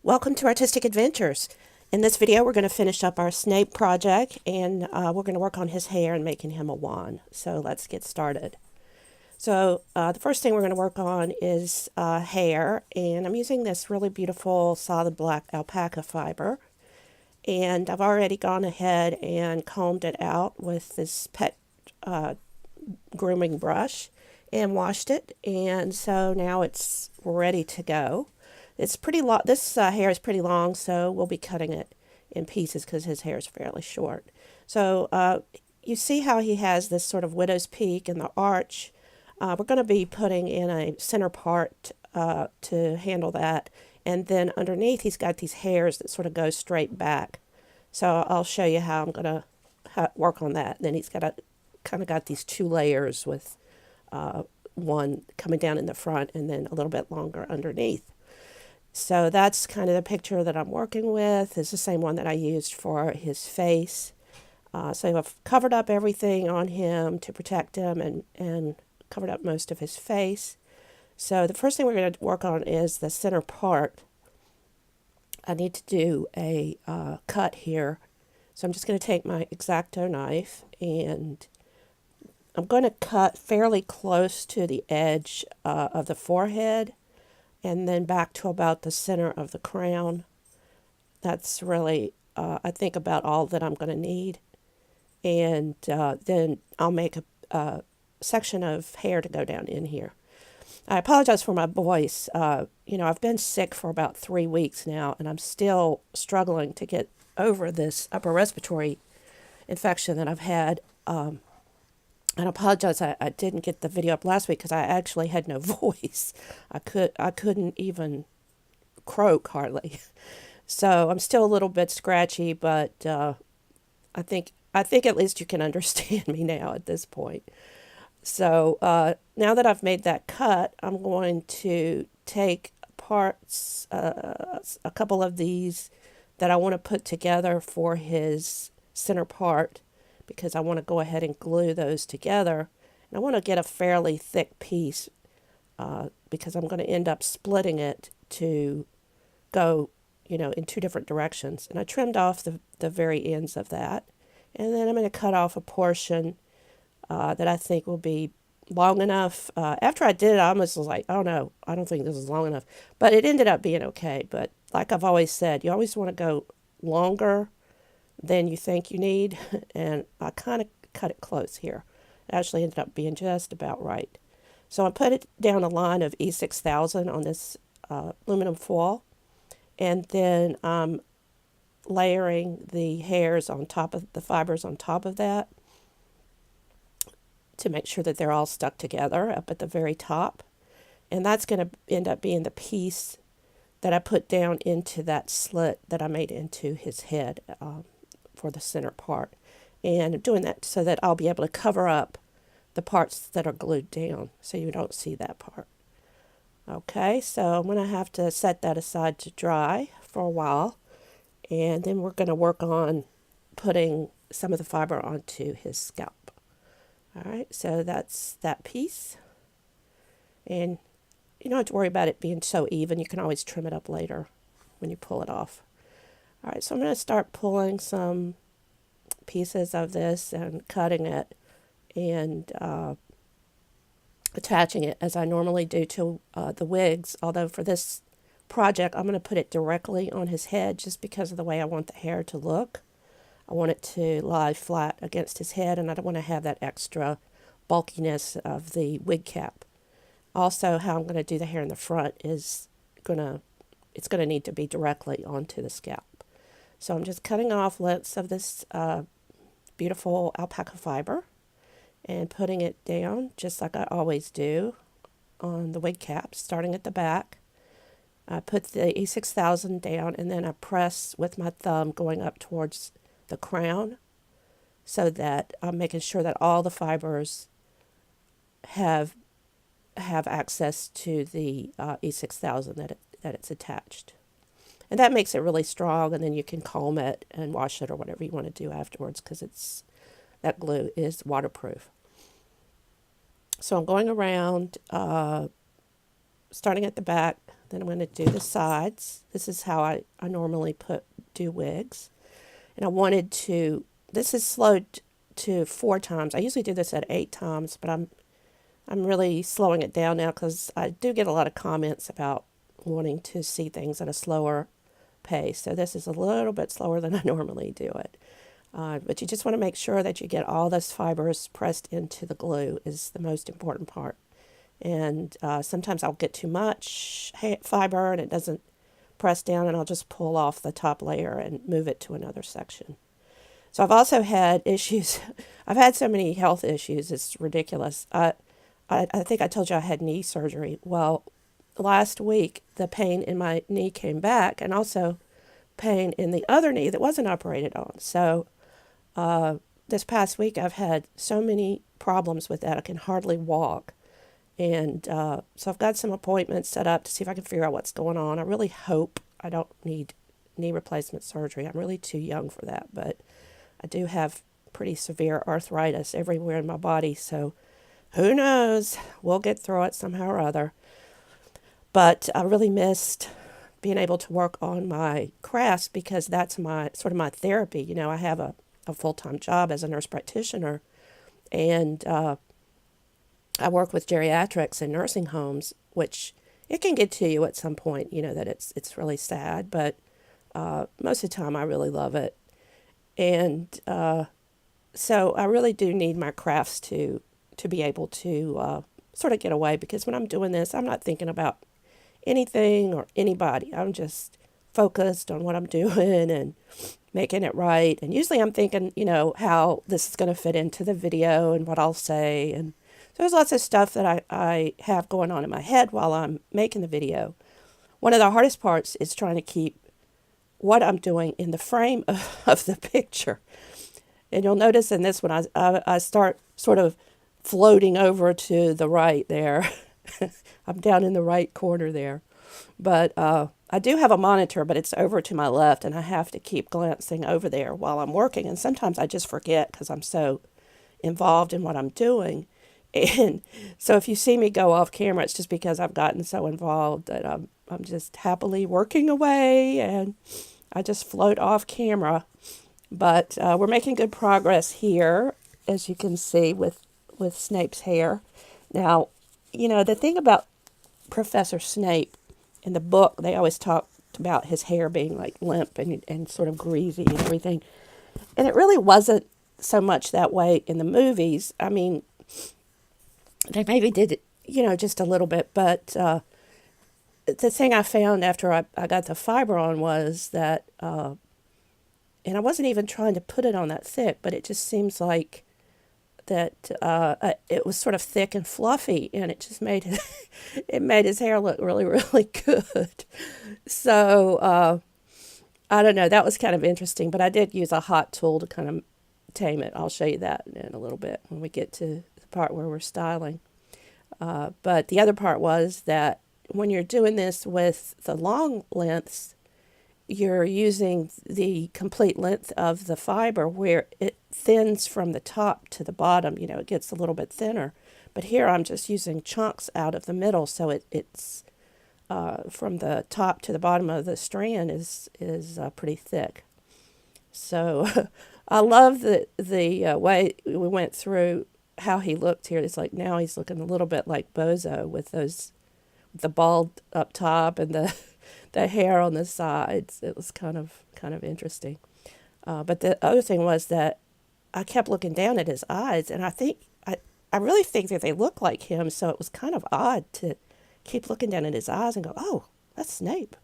Welcome to Artistic Adventures. In this video, we're going to finish up our Snape project, and we're going to work on his hair and making him a wand. So let's get started. So the first thing we're going to work on is hair, and I'm using this really beautiful solid black alpaca fiber. And I've already gone ahead and combed it out with this pet grooming brush and washed it, and so now it's ready to go. It's pretty long. This hair is pretty long, so we'll be cutting it in pieces because his hair is fairly short. So you see how he has this sort of widow's peak in the arch. We're going to be putting in a center part to handle that, and then underneath he's got these hairs that sort of go straight back. So I'll show you how I'm going to work on that. Then he's kind of got these two layers with one coming down in the front and then a little bit longer underneath. So that's kind of the picture that I'm working with. It's the same one that I used for his face. So I've covered up everything on him to protect him and covered up most of his face. So the first thing we're going to work on is the center part. I need to do a cut here. So I'm just going to take my X-Acto knife, and I'm going to cut fairly close to the edge of the forehead and then back to about the center of the crown. That's really, I think, about all that I'm going to need. And then I'll make a section of hair to go down in here. I apologize for my voice. I've been sick for about 3 weeks now, and I'm still struggling to get over this upper respiratory infection that I've had. And I apologize, I didn't get the video up last week because I actually had no voice. I couldn't even croak hardly. So I'm still a little bit scratchy, but I think at least you can understand me now at this point. So now that I've made that cut, I'm going to take parts, a couple of these that I want to put together for his center part, because I want to go ahead and glue those together. And I want to get a fairly thick piece because I'm going to end up splitting it to go, in two different directions. And I trimmed off the very ends of that. And then I'm going to cut off a portion that I think will be long enough. After I did it, I almost was like, oh no, I don't think this is long enough. But it ended up being okay. But like I've always said, you always want to go longer than you think you need, and I kind of cut it close here. It actually ended up being just about right. So I put it down a line of E6000 on this aluminum foil, and then I'm layering the hairs on top of the fibers on top of that to make sure that they're all stuck together up at the very top. And that's going to end up being the piece that I put down into that slit that I made into his head for the center part. And I'm doing that so that I'll be able to cover up the parts that are glued down so you don't see that part. Okay, so I'm going to have to set that aside to dry for a while, and then we're going to work on putting some of the fiber onto his scalp. All right, so that's that piece. And you don't have to worry about it being so even. You can always trim it up later when you pull it off. All right, so I'm going to start pulling some pieces of this and cutting it and attaching it as I normally do to the wigs. Although for this project, I'm going to put it directly on his head just because of the way I want the hair to look. I want it to lie flat against his head, and I don't want to have that extra bulkiness of the wig cap. Also, how I'm going to do the hair in the front is it's going to need to be directly onto the scalp. So I'm just cutting off lengths of this beautiful alpaca fiber and putting it down just like I always do on the wig cap, starting at the back. I put the E6000 down, and then I press with my thumb going up towards the crown so that I'm making sure that all the fibers have access to the E6000 that it's attached. And that makes it really strong, and then you can comb it and wash it or whatever you want to do afterwards because that glue is waterproof. So I'm going around, starting at the back, Then I'm going to do the sides. This is how I normally do wigs. And I wanted to, this is slowed to 4 times. I usually do this at 8 times, but I'm really slowing it down now because I do get a lot of comments about wanting to see things at a slower pace. So this is a little bit slower than I normally do it. But you just want to make sure that you get all those fibers pressed into the glue is the most important part. And sometimes I'll get too much fiber and it doesn't press down, and I'll just pull off the top layer and move it to another section. So I've also had issues. I've had so many health issues. It's ridiculous. I think I told you I had knee surgery. Well, last week the pain in my knee came back, and also pain in the other knee that wasn't operated on. So this past week I've had so many problems with that. I can hardly walk. And so I've got some appointments set up to see if I can figure out what's going on. I really hope I don't need knee replacement surgery. I'm really too young for that, but I do have pretty severe arthritis everywhere in my body, so who knows? We'll get through it somehow or other. But I really missed being able to work on my crafts because that's my sort of my therapy. You know, I have a full-time job as a nurse practitioner, and I work with geriatrics and nursing homes, which it can get to you at some point, you know, that it's really sad, but most of the time I really love it. And so I really do need my crafts to be able to sort of get away, because when I'm doing this, I'm not thinking about anything or anybody. I'm just focused on what I'm doing and making it right. And usually I'm thinking, you know, how this is going to fit into the video and what I'll say. And so there's lots of stuff that I have going on in my head while I'm making the video. One of the hardest parts is trying to keep what I'm doing in the frame of the picture. And you'll notice in this one, I start sort of floating over to the right there. I'm down in the right corner there. But I do have a monitor, but it's over to my left, and I have to keep glancing over there while I'm working. And sometimes I just forget because I'm so involved in what I'm doing. And so if you see me go off camera, it's just because I've gotten so involved that I'm just happily working away, and I just float off camera. But we're making good progress here, as you can see, with Snape's hair. Now, you know, the thing about Professor Snape in the book, they always talked about his hair being like limp and sort of greasy and everything. And it really wasn't so much that way in the movies. I mean, they maybe did it, you know, just a little bit. But the thing I found after I got the fiber on was that, and I wasn't even trying to put it on that thick, but it just seems like that it was sort of thick and fluffy, and it just made it made his hair look really, really good. So I don't know, that was kind of interesting, but I did use a hot tool to kind of tame it. I'll show you that in a little bit when we get to the part where we're styling. But the other part was that when you're doing this with the long lengths, you're using the complete length of the fiber where it thins from the top to the bottom. You know, it gets a little bit thinner. But here I'm just using chunks out of the middle, so it's from the top to the bottom of the strand is pretty thick. So I love the way we went through how he looked here. It's like now he's looking a little bit like Bozo with the bald up top and the hair on the sides. It was kind of interesting. But the other thing was that I kept looking down at his eyes, and I really think that they look like him, so it was kind of odd to keep looking down at his eyes and go, oh, that's Snape.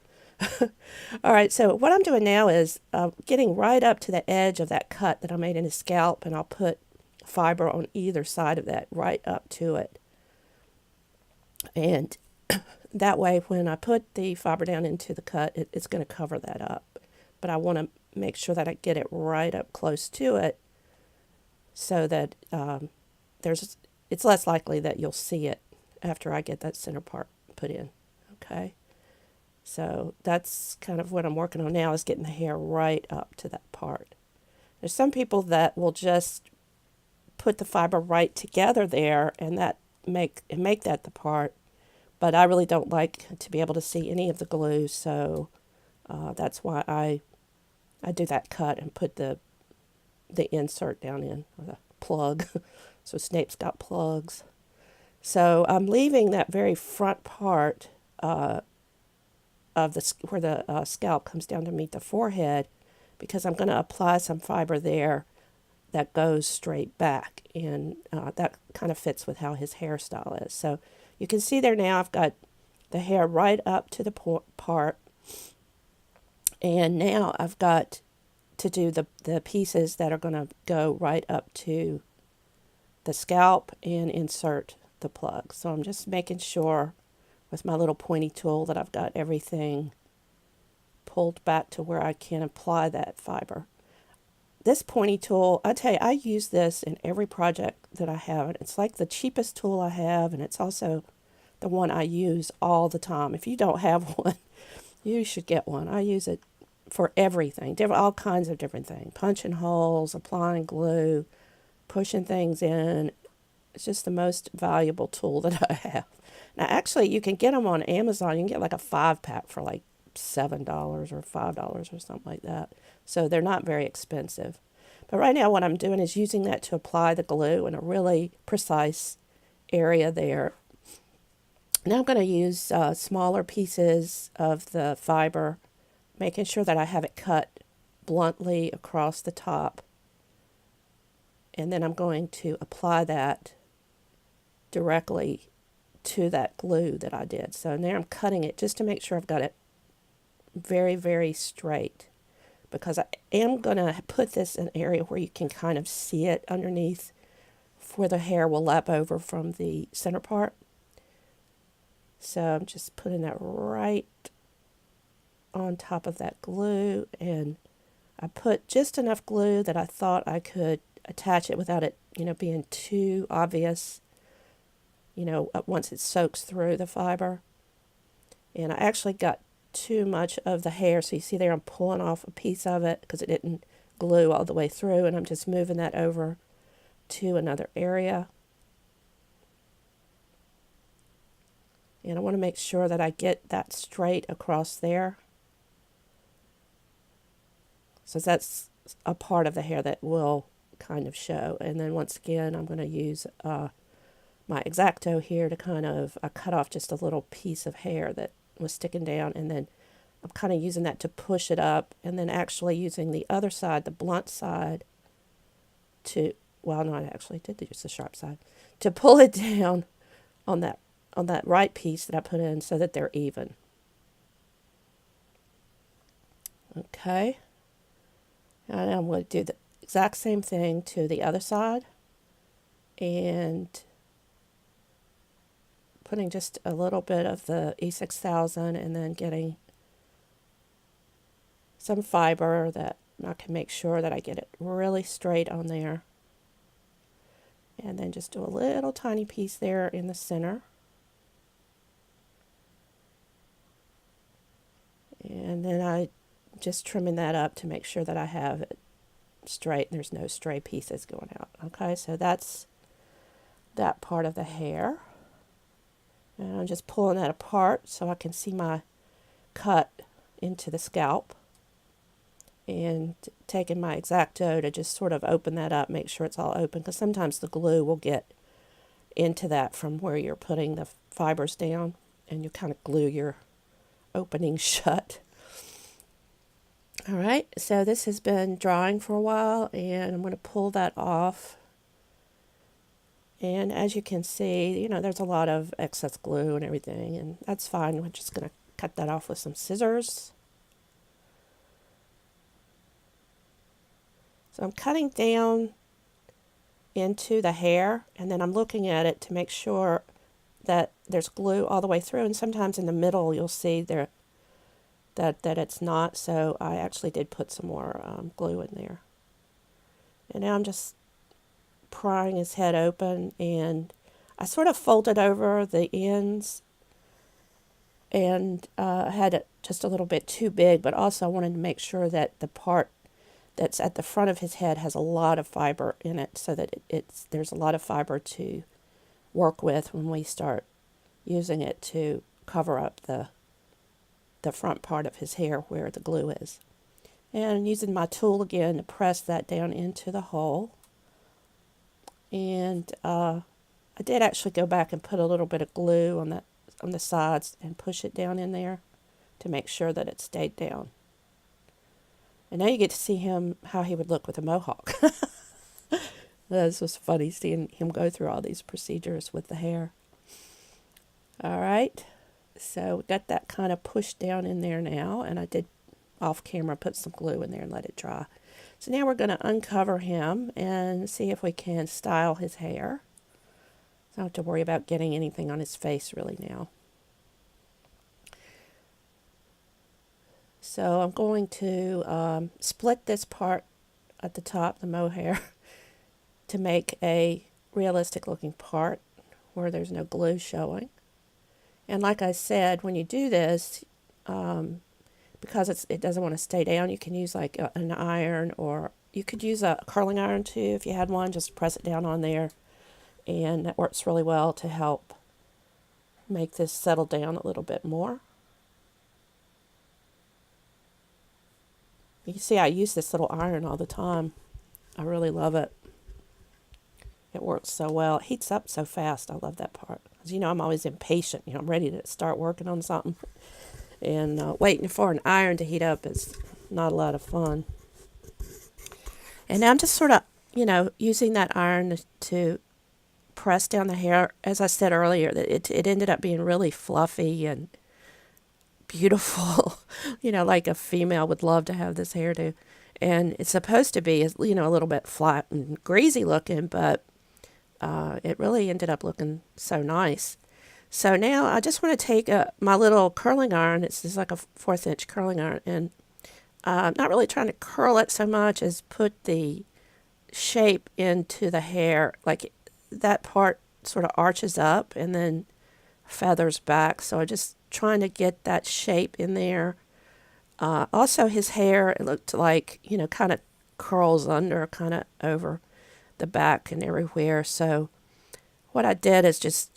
All right, so what I'm doing now is getting right up to the edge of that cut that I made in his scalp, and I'll put fiber on either side of that, right up to it. And that way, when I put the fiber down into the cut, it's going to cover that up. But I want to make sure that I get it right up close to it so that it's less likely that you'll see it after I get that center part put in. Okay? So that's kind of what I'm working on now, is getting the hair right up to that part. There's some people that will just put the fiber right together there and that make that the part. but I really don't like to be able to see any of the glue, so that's why I do that cut and put the insert down in, or the plug. So Snape's got plugs. So I'm leaving that very front part of where the scalp comes down to meet the forehead, because I'm going to apply some fiber there that goes straight back, and that kind of fits with how his hairstyle is. So you can see there now I've got the hair right up to the part, and now I've got to do the pieces that are going to go right up to the scalp and insert the plug. So I'm just making sure with my little pointy tool that I've got everything pulled back to where I can apply that fiber. This pointy tool, I tell you, I use this in every project that I have. It's like the cheapest tool I have, and it's also the one I use all the time. If you don't have one, you should get one. I use it for everything, all kinds of different things. Punching holes, applying glue, pushing things in. It's just the most valuable tool that I have. Now, actually, you can get them on Amazon. You can get like a 5-pack for like $7 or $5 or something like that. So they're not very expensive. But right now what I'm doing is using that to apply the glue in a really precise area there. Now I'm going to use smaller pieces of the fiber, making sure that I have it cut bluntly across the top. And then I'm going to apply that directly to that glue that I did. So now I'm cutting it just to make sure I've got it very, very straight, because I am going to put this in an area where you can kind of see it underneath, where the hair will lap over from the center part. So I'm just putting that right on top of that glue, and I put just enough glue that I thought I could attach it without it, being too obvious, once it soaks through the fiber. And I actually got too much of the hair, so you see there I'm pulling off a piece of it because it didn't glue all the way through, and I'm just moving that over to another area. And I want to make sure that I get that straight across there. So that's a part of the hair that will kind of show. And then once again, I'm going to use my X-Acto here to kind of cut off just a little piece of hair that was sticking down, and then I'm kind of using that to push it up, and then actually using the other side, the blunt side, to, well, no, I actually did use the sharp side, to pull it down on that right piece that I put in so that they're even. Okay. And I'm going to do the exact same thing to the other side, and putting just a little bit of the E6000, and then getting some fiber that I can make sure that I get it really straight on there. And then just do a little tiny piece there in the center. And then I just trimming that up to make sure that I have it straight and there's no stray pieces going out. Okay, so that's that part of the hair. And I'm just pulling that apart so I can see my cut into the scalp, and taking my X-Acto to just sort of open that up, make sure it's all open, because sometimes the glue will get into that from where you're putting the fibers down, and you kind of glue your opening shut. All right, so this has been drying for a while, and I'm going to pull that off. And as you can see, there's a lot of excess glue and everything, and that's fine. We're just going to cut that off with some scissors. So I'm cutting down into the hair, and then I'm looking at it to make sure that there's glue all the way through, and sometimes in the middle you'll see there that it's not, so I actually did put some more glue in there. And now I'm just prying his head open, and I sort of folded over the ends, and I had it just a little bit too big, but also I wanted to make sure that the part that's at the front of his head has a lot of fiber in it, so that there's a lot of fiber to work with when we start using it to cover up the front part of his hair where the glue is. And using my tool again to press that down into the hole. And I did actually go back and put a little bit of glue on the sides and push it down in there to make sure that it stayed down. And now you get to see how he would look with a mohawk. This was funny seeing him go through all these procedures with the hair. All right, so got that kind of pushed down in there now, and I did off camera put some glue in there and let it dry. So now we're going to uncover him and see if we can style his hair. So I don't have to worry about getting anything on his face really now. So I'm going to split this part at the top, the mohair, to make a realistic looking part where there's no glue showing. And like I said, when you do this, because it doesn't want to stay down, you can use like an iron, or you could use a curling iron too if you had one. Just press it down on there, and that works really well to help make this settle down a little bit more. You can see I use this little iron all the time. I really love it. It works so well. It heats up so fast. I love that part. As you know, I'm always impatient. I'm ready to start working on something. And waiting for an iron to heat up is not a lot of fun. And now I'm just sort of, using that iron to press down the hair. As I said earlier, that it ended up being really fluffy and beautiful. Like a female would love to have this hairdo. And it's supposed to be, a little bit flat and greasy looking, but it really ended up looking so nice. So now I just want to take my little curling iron. It's just like a 1/4 inch curling iron, and not really trying to curl it so much as put the shape into the hair. Like that part sort of arches up and then feathers back. So I'm just trying to get that shape in there. Also, his hair, it looked like, kind of curls under, kind of over the back and everywhere. So what I did is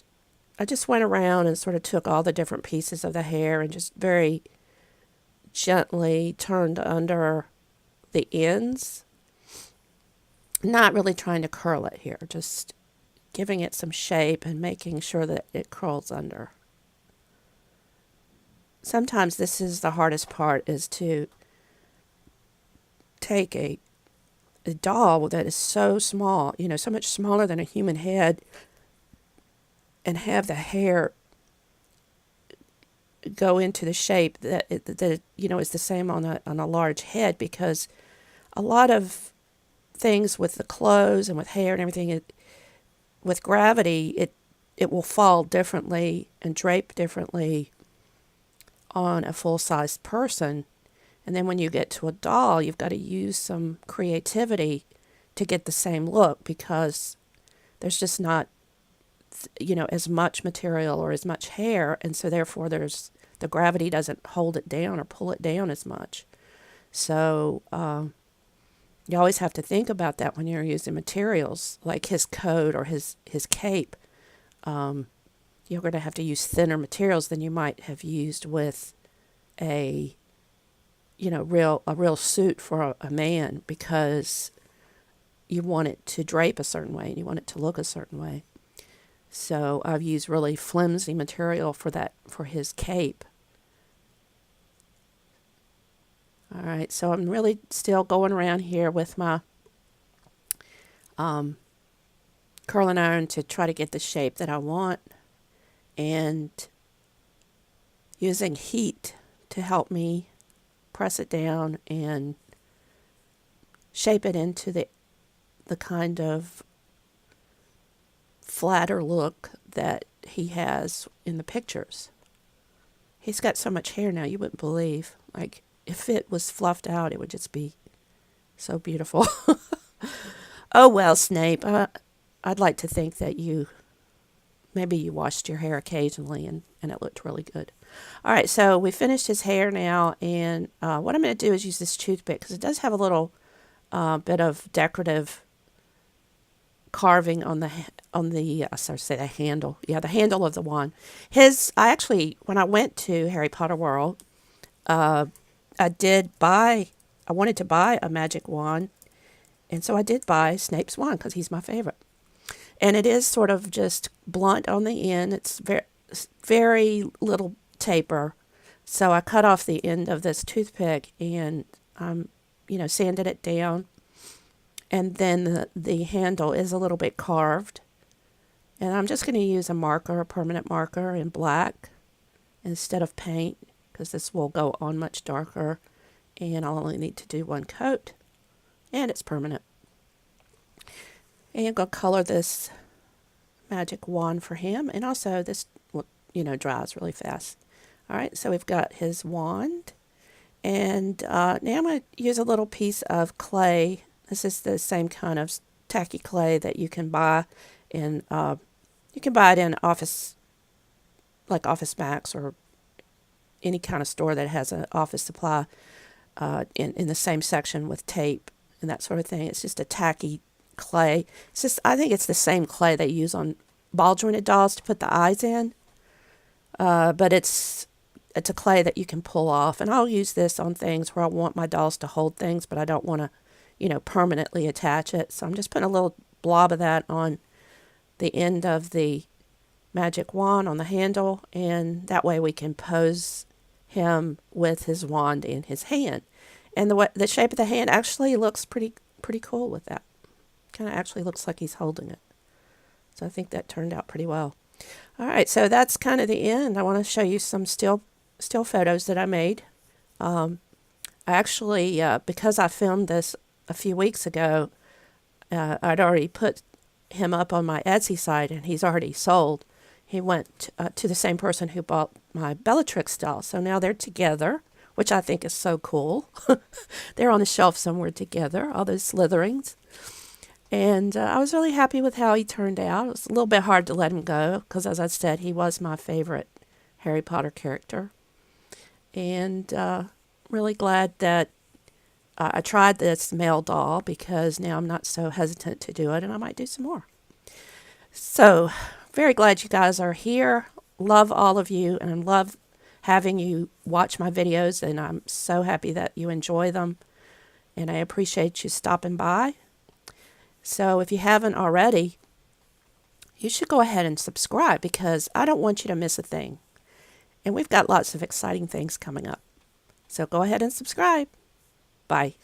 I just went around and sort of took all the different pieces of the hair and just very gently turned under the ends. Not really trying to curl it here, just giving it some shape and making sure that it curls under. Sometimes this is the hardest part, is to take a doll that is so small, so much smaller than a human head, and have the hair go into the shape that is the same on a large head, because a lot of things with the clothes and with hair and everything, with gravity, it will fall differently and drape differently on a full-sized person. And then when you get to a doll, you've got to use some creativity to get the same look, because there's just not, as much material or as much hair, and so therefore the gravity doesn't hold it down or pull it down as much. So you always have to think about that when you're using materials like his coat or his cape. You're going to have to use thinner materials than you might have used with a real suit for a man, because you want it to drape a certain way and you want it to look a certain way. So I've used really flimsy material for his cape. All right, so I'm really still going around here with my curling iron to try to get the shape that I want, and using heat to help me press it down and shape it into the kind of flatter look that he has in the pictures. He's got so much hair now, you wouldn't believe. Like, if it was fluffed out, it would just be so beautiful. Oh, well, Snape, I'd like to think that maybe you washed your hair occasionally and it looked really good. All right, so we finished his hair now, and what I'm going to do is use this toothpick, because it does have a little bit of decorative carving on the sorry, say the handle. Yeah, the handle of the wand. When I went to Harry Potter World, I wanted to buy a magic wand, and so I did buy Snape's wand because he's my favorite. And it is sort of just blunt on the end. It's very little taper. So I cut off the end of this toothpick and, sanded it down. And then the handle is a little bit carved. And I'm just going to use a permanent marker in black instead of paint, because this will go on much darker. And I'll only need to do one coat. And it's permanent. And I'm going to color this magic wand for him. And also this, dries really fast. All right, so we've got his wand. And now I'm going to use a little piece of clay. This is the same kind of tacky clay that you can buy in, Office Max or any kind of store that has an office supply in the same section with tape and that sort of thing. It's just a tacky clay. I think it's the same clay they use on ball jointed dolls to put the eyes in. But it's a clay that you can pull off. And I'll use this on things where I want my dolls to hold things, but I don't want to, permanently attach it. So I'm just putting a little blob of that on the end of the magic wand on the handle. And that way we can pose him with his wand in his hand. And the shape of the hand actually looks pretty cool with that. Kind of actually looks like he's holding it. So I think that turned out pretty well. All right, so that's kind of the end. I want to show you some still photos that I made. I actually, because I filmed this a few weeks ago, I'd already put him up on my Etsy site, and he's already sold. He went to the same person who bought my Bellatrix doll. So now they're together, which I think is so cool. They're on the shelf somewhere together, all those Slytherins. And I was really happy with how he turned out. It was a little bit hard to let him go because, as I said, he was my favorite Harry Potter character. And really glad that I tried this male doll, because now I'm not so hesitant to do it, and I might do some more. So, very glad you guys are here. Love all of you, and love having you watch my videos, and I'm so happy that you enjoy them. And I appreciate you stopping by. So if you haven't already, you should go ahead and subscribe, because I don't want you to miss a thing. And we've got lots of exciting things coming up. So go ahead and subscribe. Bye.